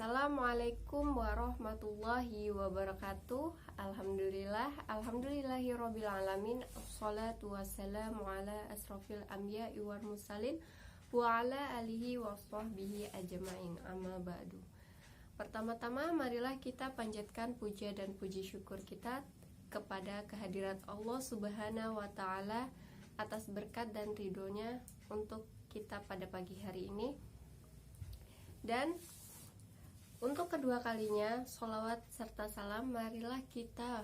Assalamualaikum warahmatullahi wabarakatuh. Alhamdulillahirabbil alamin. Wassalatu wassalamu ala asrofil anbiya'i wal mursalin wa ala alihi wa sahbihi ajmain. Amma ba'du. Pertama-tama marilah kita panjatkan puja dan puji syukur kita kepada kehadirat Allah Subhanahu wa taala atas berkat dan ridhonya untuk kita pada pagi hari ini. Dan untuk kedua kalinya, sholawat serta salam marilah kita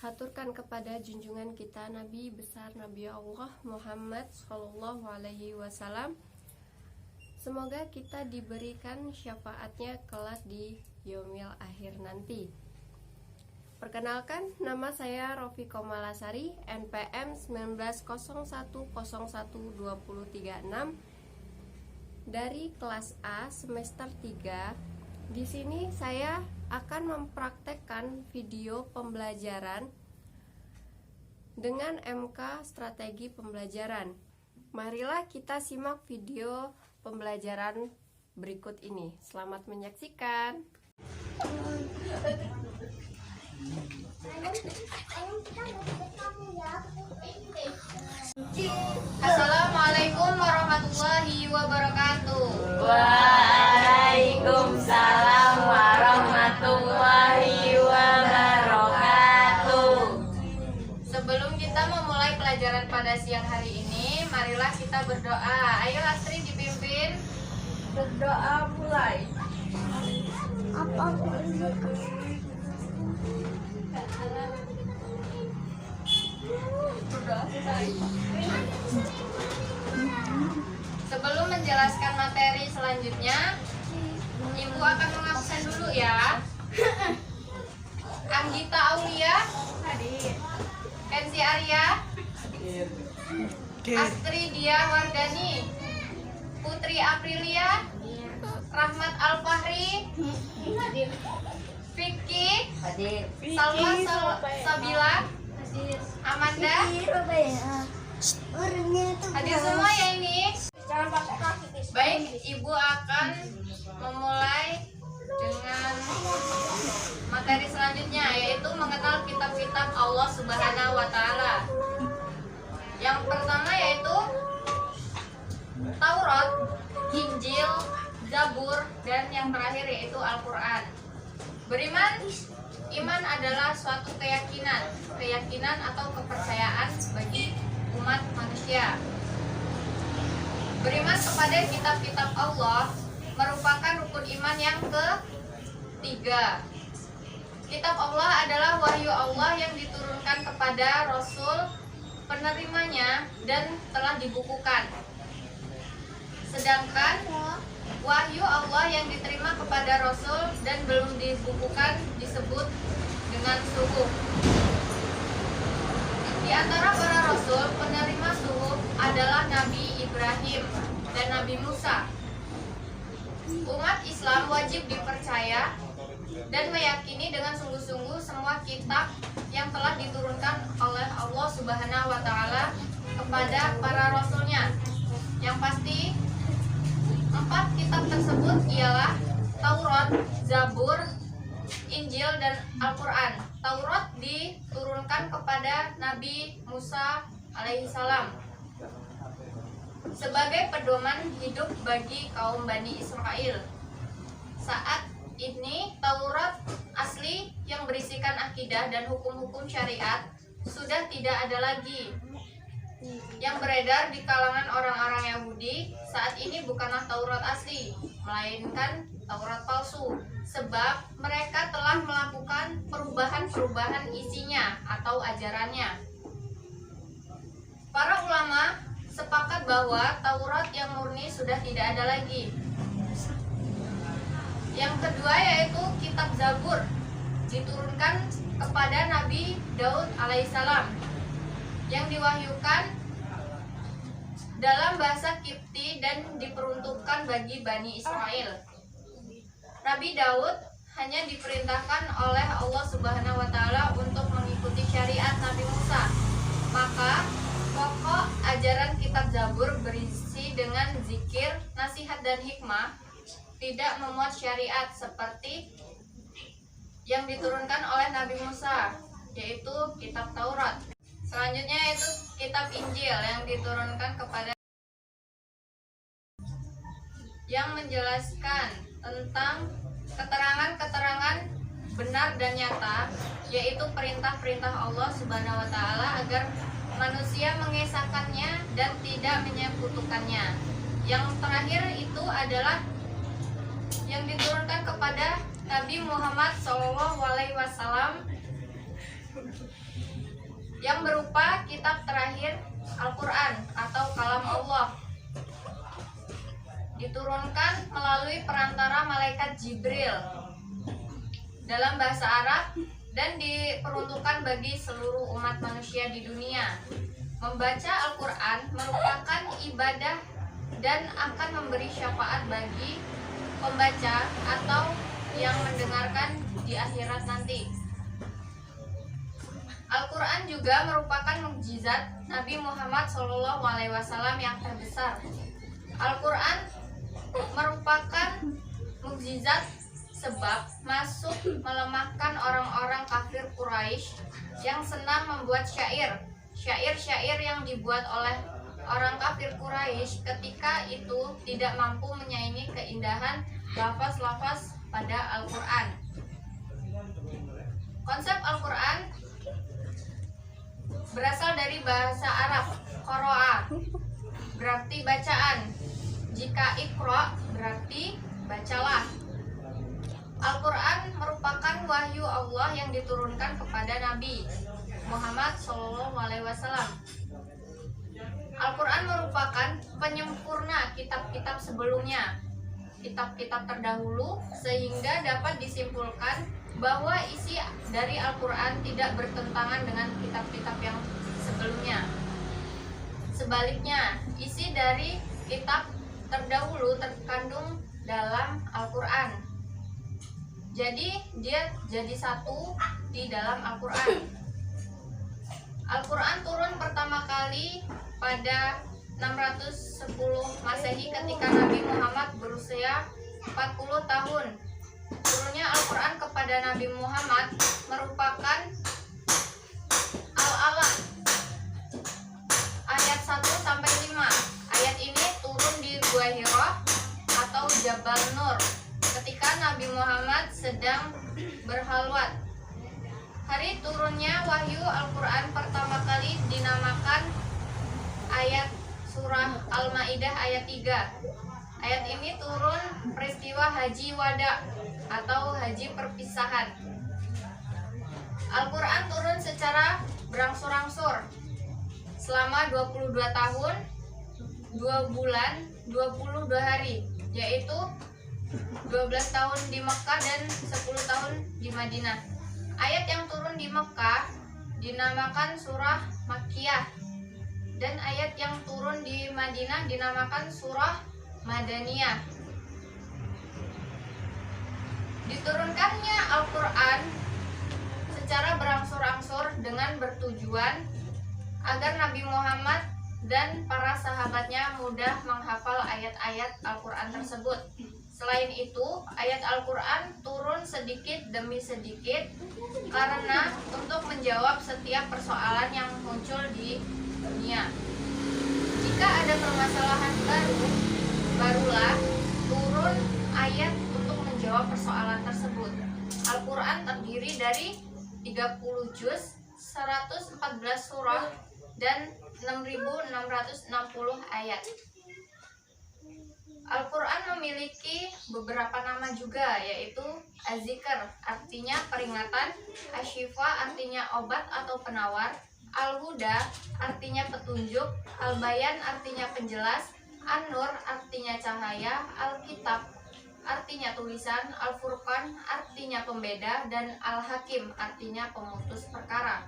haturkan kepada junjungan kita Nabi besar Nabi Allah Muhammad Sallallahu Alaihi Wasallam. Semoga kita diberikan syafaatnya kelak di yaumil akhir nanti. Perkenalkan, nama saya Rofiqah Malasari, NPM 1901012036 dari kelas A semester 3. Di sini saya akan mempraktekkan video pembelajaran dengan MK strategi pembelajaran. Marilah kita simak video pembelajaran berikut ini. Selamat menyaksikan. Assalamualaikum warahmatullahi wabarakatuh. Waalaikumsalam warahmatullahi wabarakatuh. Sebelum kita memulai pelajaran pada siang hari ini, marilah kita berdoa. Ayo Astri dipimpin. Berdoa mulai. Sebelum menjelaskan materi selanjutnya, Ibu akan mengabsen dulu ya. Anggita Aulia hadir. Kenzi Arya hadir. Astri Dia Wardani, Putri Aprilia, Rahmat Al-Fahri hadir. Vicky hadir. Salma Sabila hadir. Amanda hadir semua ya ini. Baik, Ibu akan memulai dengan materi selanjutnya, yaitu mengenal kitab-kitab Allah Subhanahu wa taala. Yang pertama yaitu Taurat, Injil, Zabur, dan yang terakhir yaitu Al-Qur'an. Beriman, iman adalah suatu keyakinan atau kepercayaan bagi umat manusia. Beriman kepada kitab-kitab Allah merupakan rukun iman yang ketiga. Kitab Allah adalah wahyu Allah yang diturunkan kepada Rasul penerimanya dan telah dibukukan. Sedangkan wahyu Allah yang diterima kepada Rasul dan belum dibukukan disebut dengan suhuf. Di antara para Rasul, penerima suhuf adalah Nabi Ibrahim dan Nabi Musa. Umat Islam wajib dipercaya dan meyakini dengan sungguh-sungguh semua kitab yang telah diturunkan oleh Allah Subhanahu wa taala kepada para rasulnya. Yang pasti, 4 kitab tersebut ialah Taurat, Zabur, Injil, dan Al-Quran. Taurat diturunkan kepada Nabi Musa alaihissalam sebagai pedoman hidup bagi kaum Bani Israel. Saat ini Taurat asli yang berisikan akidah dan hukum-hukum syariat sudah tidak ada lagi. Yang beredar di kalangan orang-orang Yahudi saat ini bukanlah Taurat asli, melainkan Taurat palsu, sebab mereka telah melakukan perubahan-perubahan isinya atau ajarannya. Para ulama sepakat bahwa Taurat yang murni sudah tidak ada lagi. Yang kedua yaitu kitab Zabur, diturunkan kepada Nabi Daud alaihissalam, yang diwahyukan dalam bahasa Kipti dan diperuntukkan bagi Bani Israel. Nabi Daud hanya diperintahkan oleh Allah Subhanahu wa taala untuk mengikuti syariat Nabi Musa. Maka pokok ajaran kitab Zabur berisi dengan zikir, nasihat, dan hikmah tidak memuat syariat seperti yang diturunkan oleh Nabi Musa, yaitu kitab Taurat. Selanjutnya yaitu kitab Injil yang diturunkan kepada yang menjelaskan tentang keterangan-keterangan benar dan nyata, yaitu perintah-perintah Allah Subhanahu wa taala agar manusia mengesahkannya dan tidak menyekutukannya. Yang terakhir itu adalah yang diturunkan kepada Nabi Muhammad SAW yang berupa kitab terakhir Al-Quran atau kalam Allah, diturunkan melalui perantara malaikat Jibril dalam bahasa Arab dan diperuntukkan bagi seluruh umat manusia di dunia. Membaca Al-Quran merupakan ibadah dan akan memberi syafaat bagi pembaca atau yang mendengarkan di akhirat nanti. Al-Quran juga merupakan mukjizat Nabi Muhammad SAW yang terbesar. Al-Quran merupakan mukjizat sebab masuk melemahkan orang-orang kafir Quraisy yang senang membuat syair-syair yang dibuat oleh orang kafir Quraisy ketika itu tidak mampu menyaingi keindahan lafaz-lafaz pada Al-Quran. Konsep Al-Quran berasal dari bahasa Arab qara'a, berarti bacaan. Jika iqra berarti bacalah. Al-Quran merupakan wahyu Allah yang diturunkan kepada Nabi Muhammad SAW. Al-Quran merupakan penyempurna kitab-kitab sebelumnya, kitab-kitab terdahulu, sehingga dapat disimpulkan bahwa isi dari Al-Quran tidak bertentangan dengan kitab-kitab yang sebelumnya. Sebaliknya, isi dari kitab terdahulu terkandung dalam Al-Quran. Jadi dia jadi satu di dalam Al-Quran. Al-Quran turun pertama kali pada 610 Masehi ketika Nabi Muhammad berusia 40 tahun. Turunnya Al-Quran kepada Nabi Muhammad merupakan Al-Alaq ayat 1-5. Ayat ini turun di Gua Hira atau Jabal Nur ketika Nabi Muhammad sedang berhalwat. Hari turunnya wahyu Al-Quran pertama kali dinamakan ayat surah Al-Maidah ayat 3. Ayat ini turun peristiwa Haji Wada atau haji perpisahan. Al-Quran turun secara berangsur-angsur selama 22 tahun, 2 bulan, 22 hari, yaitu 12 tahun di Mekah dan 10 tahun di Madinah. Ayat yang turun di Mekah dinamakan surah Makkiyah dan ayat yang turun di Madinah dinamakan surah Madaniyah. Diturunkannya Al-Quran secara berangsur-angsur dengan bertujuan agar Nabi Muhammad dan para sahabatnya mudah menghafal ayat-ayat Al-Quran tersebut. Selain itu, ayat Al-Quran turun sedikit demi sedikit karena untuk menjawab setiap persoalan yang muncul di dunia. Jika ada permasalahan barulah turun ayat untuk menjawab persoalan tersebut. Al-Quran terdiri dari 30 juz, 114 surah, dan 6.660 ayat. Al-Quran memiliki beberapa nama juga, yaitu Az-Zikr artinya peringatan, Asy-Syifa artinya obat atau penawar, Al-Huda artinya petunjuk, Al-Bayan artinya penjelas, An-Nur artinya cahaya, Al-Kitab artinya tulisan, Al-Furqan artinya pembeda, dan Al-Hakim artinya pemutus perkara.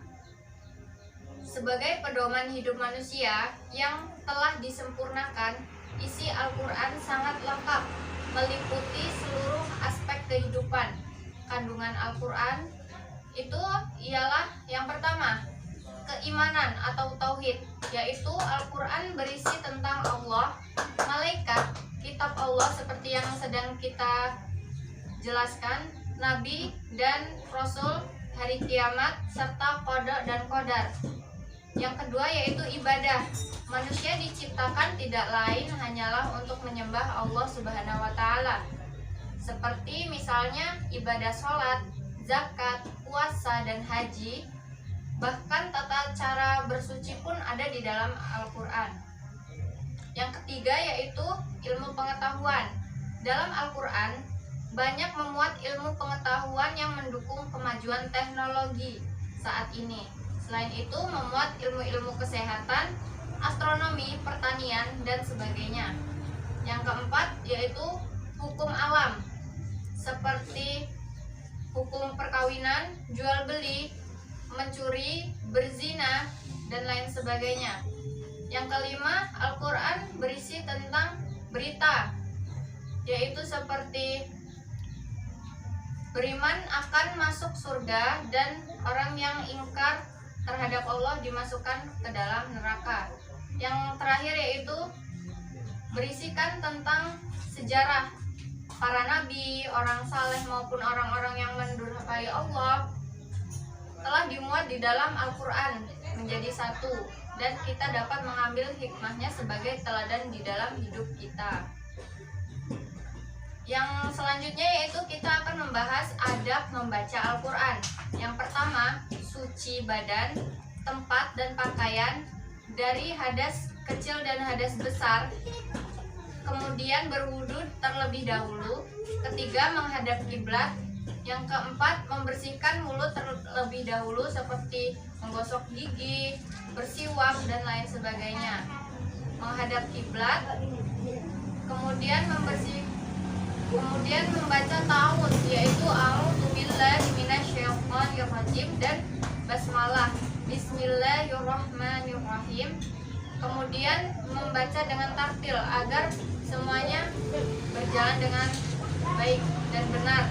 Sebagai pedoman hidup manusia yang telah disempurnakan, isi Al-Quran sangat lengkap, meliputi seluruh aspek kehidupan. Kandungan Al-Quran itu ialah yang pertama, keimanan atau tauhid, yaitu Al-Quran berisi tentang Allah, malaikat, kitab Allah seperti yang sedang kita jelaskan, nabi dan rasul, hari kiamat, serta qada dan qadar. Yang kedua yaitu ibadah. Manusia diciptakan tidak lain hanyalah untuk menyembah Allah Subhanahu wa taala. Seperti misalnya ibadah sholat, zakat, puasa, dan haji. Bahkan tata cara bersuci pun ada di dalam Al-Quran. Yang ketiga yaitu ilmu pengetahuan. Dalam Al-Quran banyak memuat ilmu pengetahuan yang mendukung kemajuan teknologi saat ini. Selain itu memuat ilmu-ilmu kesehatan, astronomi, pertanian, dan sebagainya. Yang keempat yaitu hukum alam, seperti hukum perkawinan, jual beli, mencuri, berzina, dan lain sebagainya. Yang kelima, Al-Quran berisi tentang berita, yaitu seperti beriman akan masuk surga dan orang yang ingkar terhadap Allah dimasukkan ke dalam neraka. Yang terakhir yaitu berisikan tentang sejarah para nabi, orang saleh maupun orang-orang yang mendurhakai Allah telah dimuat di dalam Al-Quran menjadi satu, dan kita dapat mengambil hikmahnya sebagai teladan di dalam hidup kita. Yang selanjutnya yaitu kita akan membahas adab membaca Al-Quran. Yang pertama, suci badan, tempat, dan pakaian dari hadas kecil dan hadas besar. Kemudian berwudu terlebih dahulu. Ketiga, menghadap kiblat. Yang keempat, membersihkan mulut terlebih dahulu seperti menggosok gigi, bersiwak, dan lain sebagainya. Menghadap kiblat, kemudian membaca ta'awudz, yaitu a'udzubillahi minasyaitonirrajim dan basmalah, bismillahirrahmanirrahim. Kemudian membaca dengan tartil agar semuanya berjalan dengan baik dan benar,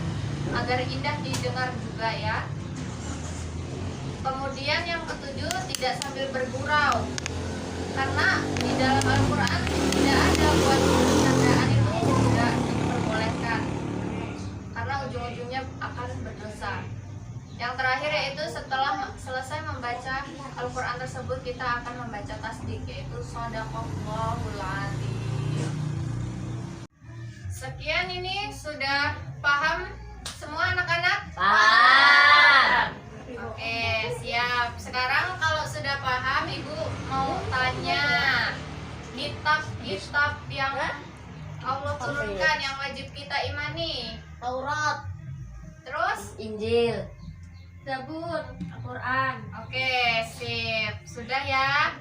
agar indah didengar juga ya. Kemudian yang ketujuh, tidak sambil bergurau, karena di dalam Al-Quran tidak ada buat bercandaan itu tidak diperbolehkan, karena ujung-ujungnya akan berdosa. Yang terakhir yaitu setelah selesai membaca Al-Quran tersebut kita akan membaca tasdik, yaitu shadaqallahul adzim. Sekian, ini sudah paham semua anak-anak? Paham. Oke, siap. Sekarang kalau sudah paham, Ibu mau tanya, kitab-kitab yang Allah turunkan yang wajib kita imani. Taurat, Terus? Injil, Zabur, Al-Quran. Oke, sip. Sudah ya?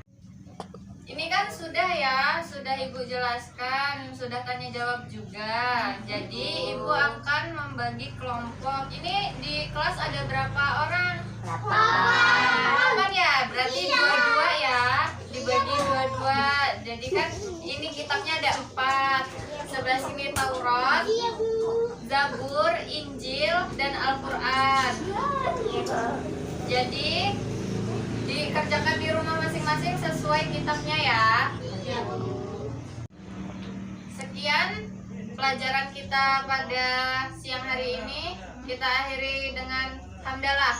Ini kan sudah ya, sudah Ibu jelaskan, sudah tanya jawab juga. Jadi Ibu akan membagi kelompok. Ini di kelas ada berapa orang? 8 ya, berarti dua-dua ya, dibagi dua-dua. Jadi kan ini kitabnya ada 4. Sebelah sini Taurat, Zabur, Injil, dan Al-Quran. Jadi dikerjakan di rumah masing-masing sesuai kitabnya ya. Sekian pelajaran kita pada siang hari ini. Kita akhiri dengan hamdalah.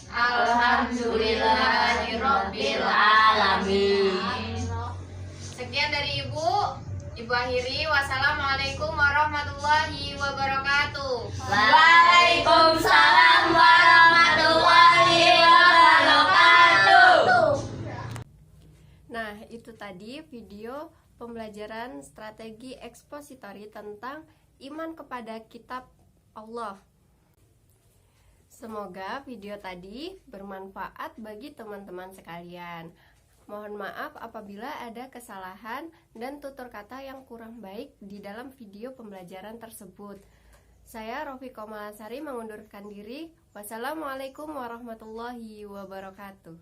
Alhamdulillahirabbil alamin. Sekian dari Ibu. Ibu akhiri. Wassalamualaikum warahmatullahi wabarakatuh. Waalaikumsalam warahmatullahi wabarakatuh. Nah, itu tadi video pembelajaran strategi ekspositori tentang iman kepada kitab Allah. Semoga video tadi bermanfaat bagi teman-teman sekalian. Mohon maaf apabila ada kesalahan dan tutur kata yang kurang baik di dalam video pembelajaran tersebut. Saya Rofiqah Malasari mengundurkan diri. Wassalamualaikum warahmatullahi wabarakatuh.